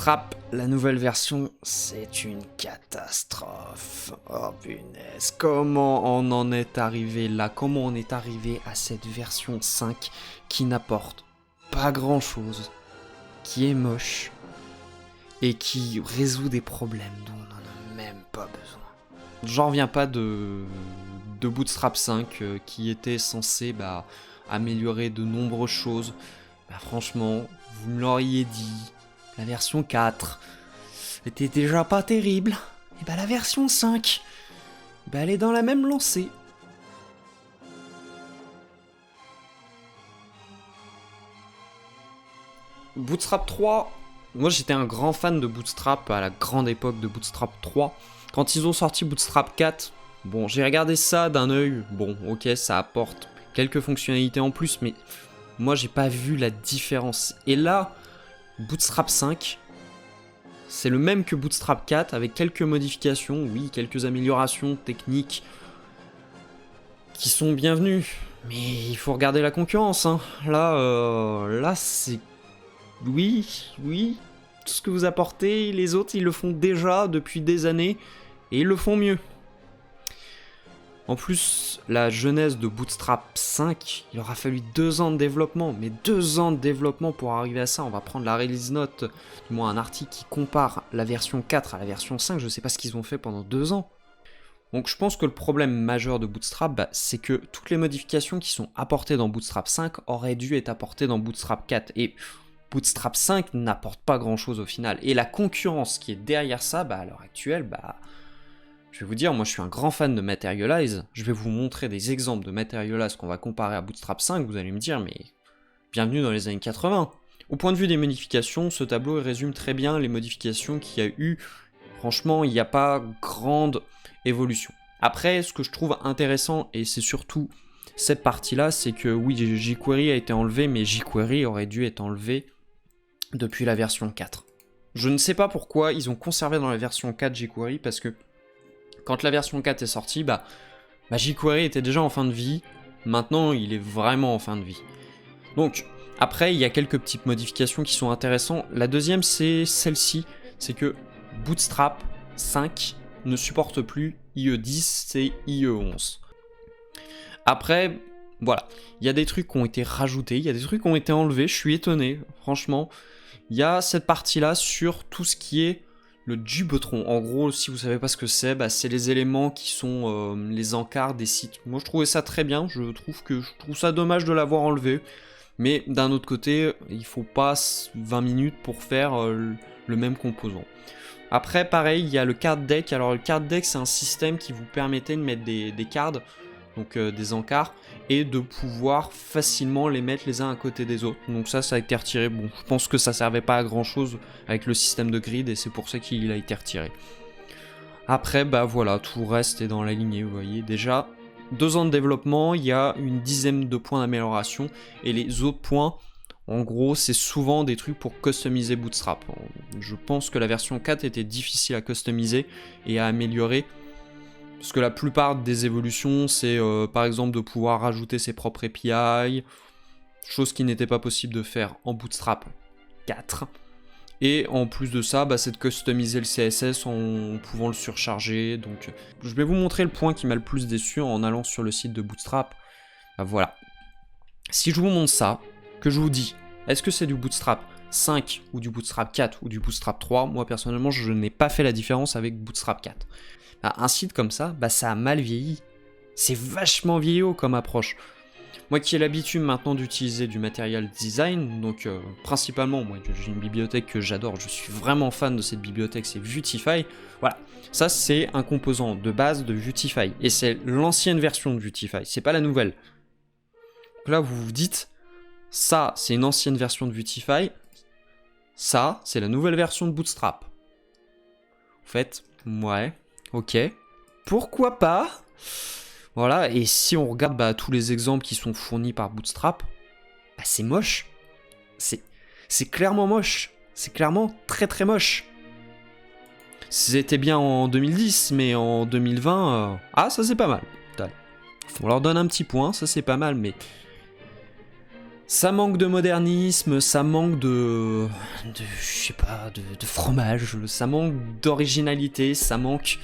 Bootstrap, la nouvelle version, c'est une catastrophe. Oh punaise, comment on en est arrivé là? Comment on est arrivé à cette version 5 qui n'apporte pas grand chose, qui est moche et qui résout des problèmes dont on n'en a même pas besoin. J'en reviens pas de Bootstrap 5 qui était censé améliorer de nombreuses choses. Franchement, vous me l'auriez dit, la version 4 était déjà pas terrible. Et la version 5, elle est dans la même lancée. Bootstrap 3, moi j'étais un grand fan de Bootstrap à la grande époque de Bootstrap 3. Quand ils ont sorti Bootstrap 4, bon, j'ai regardé ça d'un œil. Bon, ok, ça apporte quelques fonctionnalités en plus, mais moi j'ai pas vu la différence. Et là, Bootstrap 5, c'est le même que Bootstrap 4 avec quelques modifications, oui, quelques améliorations techniques qui sont bienvenues. Mais il faut regarder la concurrence, hein. Là c'est... Oui, tout ce que vous apportez, les autres ils le font déjà depuis des années et ils le font mieux. En plus, la genèse de Bootstrap 5, il aura fallu 2 ans de développement, mais 2 ans de développement pour arriver à ça. On va prendre la release note, du moins un article qui compare la version 4 à la version 5, je sais pas ce qu'ils ont fait pendant 2 ans. Donc je pense que le problème majeur de Bootstrap, c'est que toutes les modifications qui sont apportées dans Bootstrap 5 auraient dû être apportées dans Bootstrap 4, et Bootstrap 5 n'apporte pas grand chose au final. Et la concurrence qui est derrière ça, à l'heure actuelle, je vais vous dire, moi je suis un grand fan de Materialize, je vais vous montrer des exemples de Materialize qu'on va comparer à Bootstrap 5, vous allez me dire, mais bienvenue dans les années 80. Au point de vue des modifications, ce tableau résume très bien les modifications qu'il y a eu. Franchement, il n'y a pas grande évolution. Après, ce que je trouve intéressant, et c'est surtout cette partie-là, c'est que oui, jQuery a été enlevé, mais jQuery aurait dû être enlevé depuis la version 4. Je ne sais pas pourquoi ils ont conservé dans la version 4 jQuery, parce que quand la version 4 est sortie, jQuery était déjà en fin de vie. Maintenant, il est vraiment en fin de vie. Donc, après, il y a quelques petites modifications qui sont intéressantes. La deuxième, c'est celle-ci. C'est que Bootstrap 5 ne supporte plus IE10, c'est IE11. Après, voilà. Il y a des trucs qui ont été rajoutés, il y a des trucs qui ont été enlevés. Je suis étonné, franchement. Il y a cette partie-là sur tout ce qui est le Jupytron. En gros, si vous savez pas ce que c'est, c'est les éléments qui sont les encarts des sites. Moi, je trouvais ça très bien. Je trouve ça dommage de l'avoir enlevé. Mais d'un autre côté, il faut pas 20 minutes pour faire le même composant. Après, pareil, il y a le card deck. Alors, le card deck, c'est un système qui vous permettait de mettre des cards, donc des encarts, et de pouvoir facilement les mettre les uns à côté des autres. Donc ça a été retiré. Bon, je pense que ça servait pas à grand chose avec le système de grid, et c'est pour ça qu'il a été retiré. Après, voilà, tout reste est dans la lignée, vous voyez. Déjà, 2 ans de développement, il y a une dizaine de points d'amélioration, et les autres points, en gros, c'est souvent des trucs pour customiser Bootstrap. Je pense que la version 4 était difficile à customiser et à améliorer, parce que la plupart des évolutions, c'est par exemple de pouvoir rajouter ses propres API, chose qui n'était pas possible de faire en Bootstrap 4. Et en plus de ça, c'est de customiser le CSS en pouvant le surcharger. Donc je vais vous montrer le point qui m'a le plus déçu en allant sur le site de Bootstrap. Voilà. Si je vous montre ça, que je vous dis, est-ce que c'est du Bootstrap 5 ou du Bootstrap 4 ou du Bootstrap 3 ? Moi personnellement, je n'ai pas fait la différence avec Bootstrap 4. Un site comme ça, ça a mal vieilli. C'est vachement vieillot comme approche. Moi qui ai l'habitude maintenant d'utiliser du Material Design, donc principalement, moi j'ai une bibliothèque que j'adore, je suis vraiment fan de cette bibliothèque, c'est Vuetify. Voilà, ça c'est un composant de base de Vuetify, et c'est l'ancienne version de Vuetify, c'est pas la nouvelle. Donc là vous vous dites, ça c'est une ancienne version de Vuetify, ça c'est la nouvelle version de Bootstrap. En fait, ouais, ok, pourquoi pas ? Voilà, et si on regarde tous les exemples qui sont fournis par Bootstrap, c'est moche. C'est clairement moche. C'est clairement très très moche. C'était bien en 2010, mais en 2020... ça c'est pas mal. On leur donne un petit point, ça c'est pas mal, mais... Ça manque de modernisme, ça manque je sais pas, de fromage, ça manque d'originalité, ça manque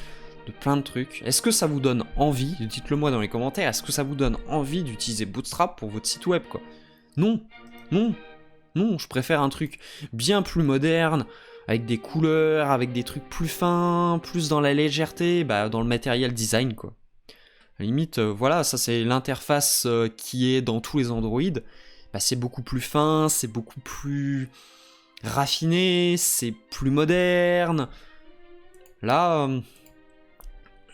de plein de trucs. Est-ce que ça vous donne envie, dites-le moi dans les commentaires, est-ce que ça vous donne envie d'utiliser Bootstrap pour votre site web, quoi? Non, non, non, je préfère un truc bien plus moderne, avec des couleurs, avec des trucs plus fins, plus dans la légèreté, bah dans le matériel design, quoi. À la limite, voilà, ça c'est l'interface qui est dans tous les Android. Bah, c'est beaucoup plus fin, c'est beaucoup plus raffiné, c'est plus moderne. Là,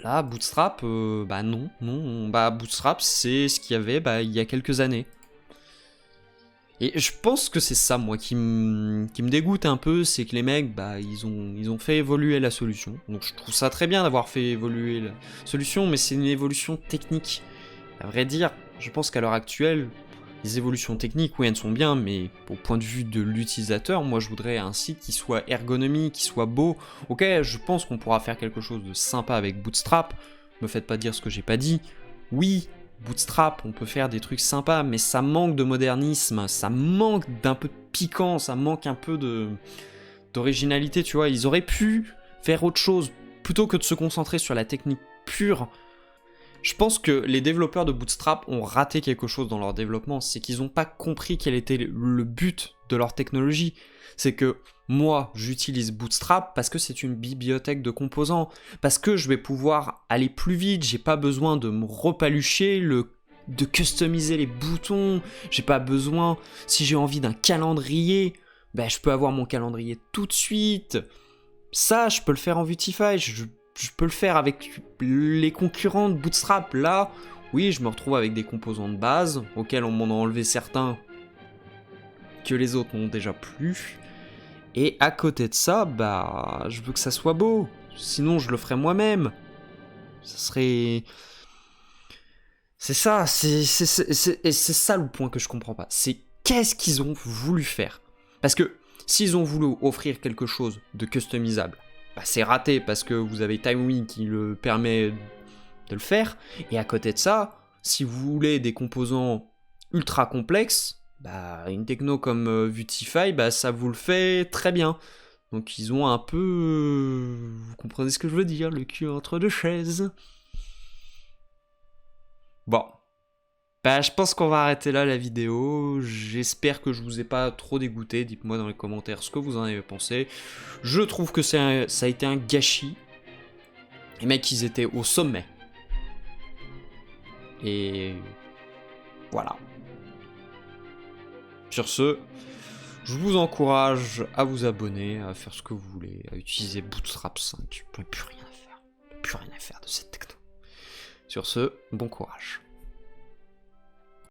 Bootstrap, bah non, non. Bah Bootstrap, c'est ce qu'il y avait il y a quelques années. Et je pense que c'est ça, moi, qui me dégoûte un peu, c'est que les mecs, bah, ils ont fait évoluer la solution. Donc je trouve ça très bien d'avoir fait évoluer la solution, mais c'est une évolution technique. À vrai dire, je pense qu'à l'heure actuelle, les évolutions techniques, oui, elles sont bien, mais au point de vue de l'utilisateur, moi, je voudrais un site qui soit ergonomique, qui soit beau. Ok, je pense qu'on pourra faire quelque chose de sympa avec Bootstrap. Me faites pas dire ce que j'ai pas dit. Oui, Bootstrap, on peut faire des trucs sympas, mais ça manque de modernisme, ça manque d'un peu de piquant, ça manque un peu d'originalité, tu vois. Ils auraient pu faire autre chose, plutôt que de se concentrer sur la technique pure. Je pense que les développeurs de Bootstrap ont raté quelque chose dans leur développement, c'est qu'ils n'ont pas compris quel était le but de leur technologie. C'est que moi, j'utilise Bootstrap parce que c'est une bibliothèque de composants, parce que je vais pouvoir aller plus vite, j'ai pas besoin de me repalucher, de customiser les boutons, j'ai pas besoin, si j'ai envie d'un calendrier, ben je peux avoir mon calendrier tout de suite. Ça, je peux le faire en Vuetify, je peux le faire avec les concurrents de Bootstrap. Là, oui, je me retrouve avec des composants de base, auxquels on m'en a enlevé certains que les autres n'ont déjà plus. Et à côté de ça, bah, je veux que ça soit beau. Sinon, je le ferais moi-même. Ça serait... C'est ça, c'est ça le point que je comprends pas. C'est qu'est-ce qu'ils ont voulu faire. Parce que s'ils ont voulu offrir quelque chose de customisable, bah c'est raté parce que vous avez TimeWin qui le permet de le faire. Et à côté de ça, si vous voulez des composants ultra complexes, bah une techno comme Vuetify, bah ça vous le fait très bien. Donc ils ont un peu... vous comprenez ce que je veux dire, le cul entre deux chaises. Bon. Bah, je pense qu'on va arrêter là la vidéo. J'espère que je vous ai pas trop dégoûté. Dites-moi dans les commentaires ce que vous en avez pensé. Je trouve que ça a été un gâchis. Les mecs, ils étaient au sommet. Et voilà. Sur ce, je vous encourage à vous abonner, à faire ce que vous voulez, à utiliser Bootstrap 5. Vous n'avez plus rien à faire. Plus rien à faire de cette techno. Sur ce, bon courage.